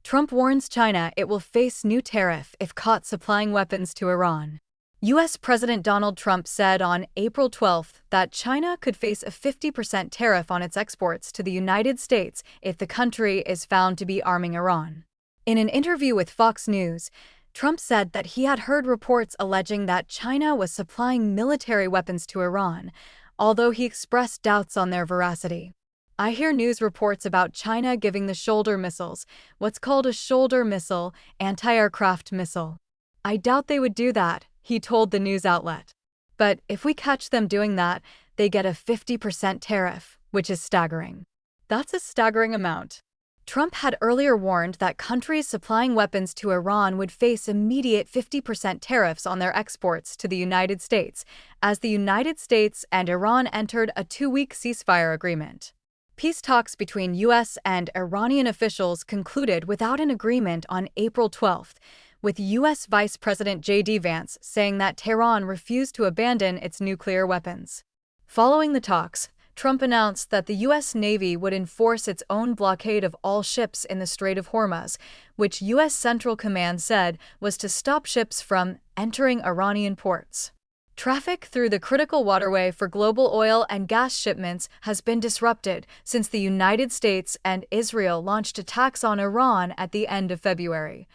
Trump warns China it will face new tariff if caught supplying weapons to Iran. U.S. President Donald Trump said on April 12 that China could face a 50% tariff on its exports to the United States if the country is found to be arming Iran. In an interview with Fox News, Trump said that he had heard reports alleging that China was supplying military weapons to Iran, although he expressed doubts on their veracity. "I hear news reports about China giving the shoulder missiles, what's called a shoulder missile, anti-aircraft missile. I doubt they would do that," he told the news outlet. "But if we catch them doing that, they get a 50% tariff, which is staggering." That's a staggering amount. Trump had earlier warned that countries supplying weapons to Iran would face immediate 50% tariffs on their exports to the United States, as the United States and Iran entered a 2-week ceasefire agreement. Peace talks between U.S. and Iranian officials concluded without an agreement on April 12, with U.S. Vice President J.D. Vance saying that Tehran refused to abandon its nuclear weapons. Following the talks, Trump announced that the U.S. Navy would enforce its own blockade of all ships in the Strait of Hormuz, which U.S. Central Command said was to stop ships from entering Iranian ports. Traffic through the critical waterway for global oil and gas shipments has been disrupted since the United States and Israel launched attacks on Iran at the end of February.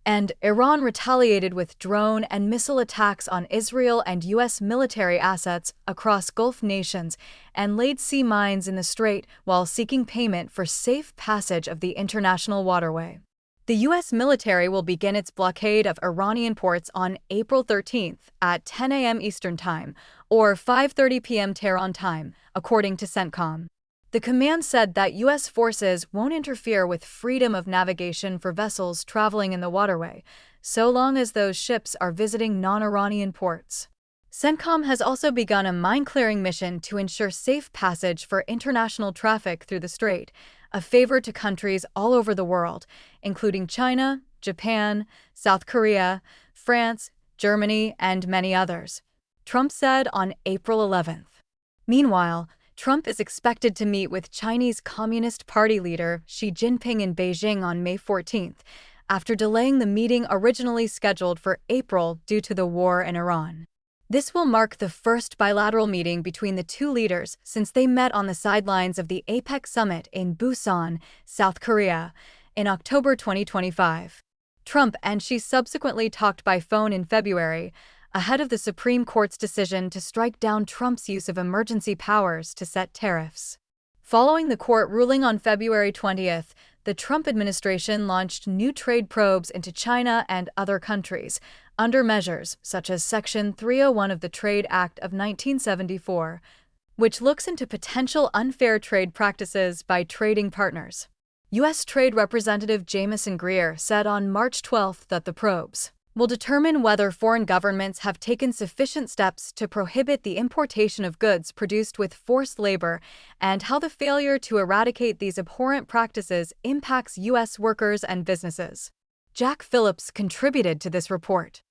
And Iran retaliated with drone and missile attacks on Israel and U.S. military assets across Gulf nations and laid sea mines in the strait while seeking payment for safe passage of the international waterway. The U.S. military will begin its blockade of Iranian ports on April 13 at 10 a.m. Eastern Time, or 5:30 p.m. Tehran time, according to CENTCOM. The command said that U.S. forces won't interfere with freedom of navigation for vessels traveling in the waterway, so long as those ships are visiting non-Iranian ports. CENTCOM has also begun a mine-clearing mission to ensure safe passage for international traffic through the strait, a favor to countries all over the world, including China, Japan, South Korea, France, Germany, and many others, Trump said on April 11. Meanwhile, Trump is expected to meet with Chinese Communist Party leader Xi Jinping in Beijing on May 14, after delaying the meeting originally scheduled for April due to the war in Iran. This will mark the first bilateral meeting between the two leaders since they met on the sidelines of the APEC summit in Busan, South Korea, in October 2025. Trump and Xi subsequently talked by phone in February, ahead of the Supreme Court's decision to strike down Trump's use of emergency powers to set tariffs. Following the court ruling on February 20, the Trump administration launched new trade probes into China and other countries, under measures such as Section 301 of the Trade Act of 1974, which looks into potential unfair trade practices by trading partners. U.S. Trade Representative Jamieson Greer said on March 12 that the probes will determine whether foreign governments have taken sufficient steps to prohibit the importation of goods produced with forced labor and how the failure to eradicate these abhorrent practices impacts U.S. workers and businesses. Jack Phillips contributed to this report.